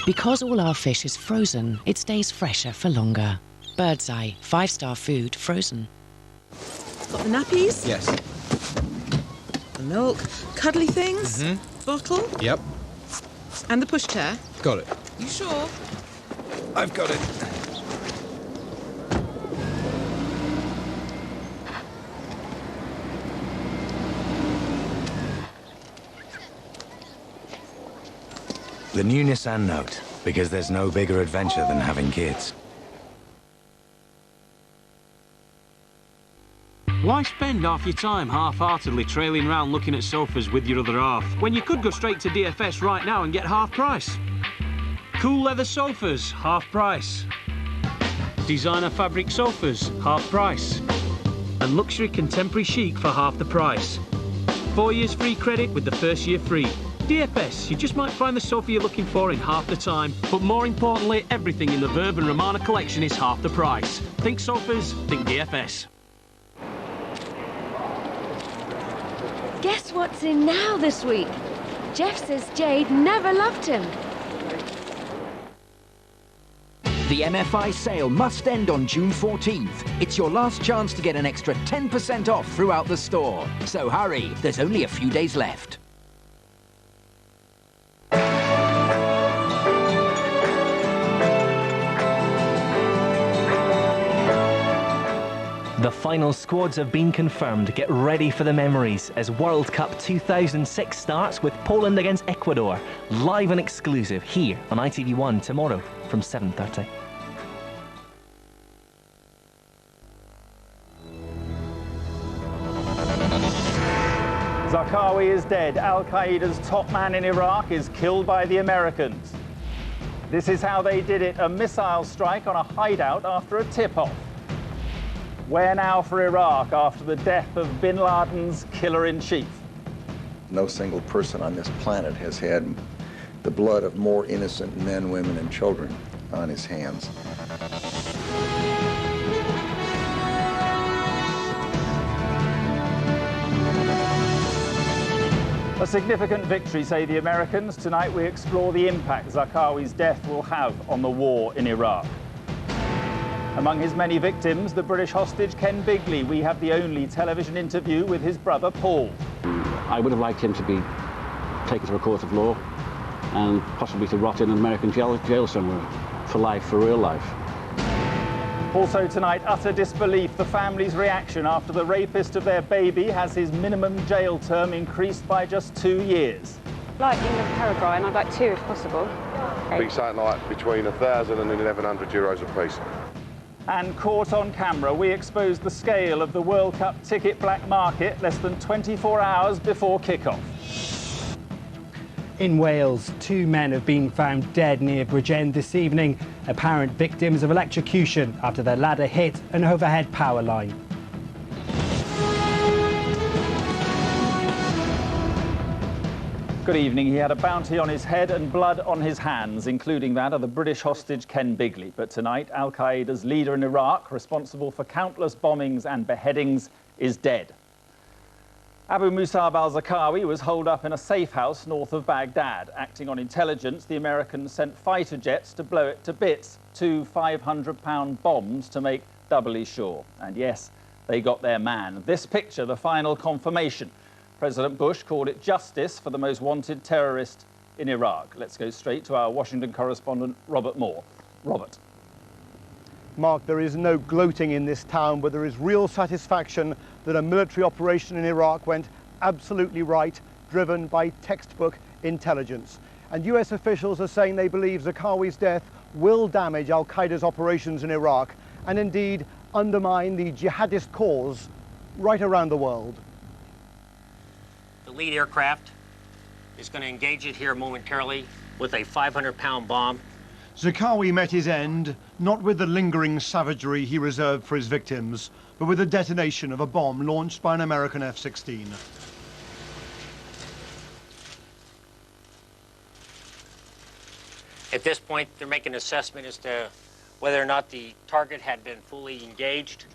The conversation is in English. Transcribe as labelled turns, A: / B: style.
A: Because all our fish is frozen, it stays fresher for longer. Bird's Eye, 5-star food, frozen.
B: Got the nappies?
C: Yes.
B: The milk. Cuddly things? Bottle?
C: Yep.
B: And the pushchair?
C: Got it.
B: You sure?
C: I've got it.
D: The new Nissan Note, because there's no bigger adventure than having kids.
E: Why spend half your time half-heartedly trailing around looking at sofas with your other half, when you could go straight to DFS right now and get half price? Cool leather sofas, half price. Designer fabric sofas, half price. And luxury contemporary chic for half the price. 4 years free credit with the first year free. DFS, you just might find the sofa you're looking for in half the time, but more importantly, everything in the Verb and Romana collection is half the price. Think sofas, think DFS.
F: Guess what's in now this week? Jeff says Jade never loved him.
G: The MFI sale must end on June 14th. It's your last chance to get an extra 10% off throughout the store. So hurry, there's only a few days left.
H: The final squads have been confirmed. Get ready for the memories as World Cup 2006 starts with Poland against Ecuador. Live and exclusive here on ITV1 tomorrow from 7:30.
I: Zarqawi is dead. Al-Qaeda's top man in Iraq is killed by the Americans. This is how they did it, a missile strike on a hideout after a tip-off. Where now for Iraq after the death of bin Laden's killer-in-chief?
J: No single person on this planet has had the blood of more innocent men, women, and children on his hands.
I: A significant victory, say the Americans. Tonight we explore the impact Zarqawi's death will have on the war in Iraq. Among his many victims, the British hostage Ken Bigley. We have the only television interview with his brother Paul.
K: I would have liked him to be taken to a court of law and possibly to rot in an American jail somewhere for life, for real life.
I: Also tonight, utter disbelief, the family's reaction after the rapist of their baby has his minimum jail term increased by just 2 years.
L: Like England Paraguay, I'd like 2 if possible.
M: Be something like between 1,000 and 1,100 euros a piece.
I: And caught on camera, we exposed the scale of the World Cup ticket black market less than 24 hours before kick-off.
N: In Wales, 2 men have been found dead near Bridgend this evening, apparent victims of electrocution after their ladder hit an overhead power line. Good evening. He had a bounty on his head and blood on his hands, including that of the British hostage Ken Bigley. But tonight, Al-Qaeda's leader in Iraq, responsible for countless bombings and beheadings, is dead. Abu Musab al-Zarqawi was holed up in a safe house north of Baghdad. Acting on intelligence, the Americans sent fighter jets to blow it to bits, 2 500-pound bombs to make doubly sure. And yes, they got their man. This picture, the final confirmation. President Bush called it justice for the most wanted terrorist in Iraq. Let's go straight to our Washington correspondent, Robert Moore. Robert.
O: Mark, there is no gloating in this town, but there is real satisfaction that a military operation in Iraq went absolutely right, driven by textbook intelligence. And US officials are saying they believe Zarqawi's death will damage Al-Qaeda's operations in Iraq and indeed undermine the jihadist cause right around the world.
P: The lead aircraft is going to engage it here momentarily with a 500-pound bomb.
O: Zarqawi met his end, not with the lingering savagery he reserved for his victims, but with the detonation of a bomb launched by an American F-16.
P: At this point, they're making an assessment as to whether or not the target had been fully engaged.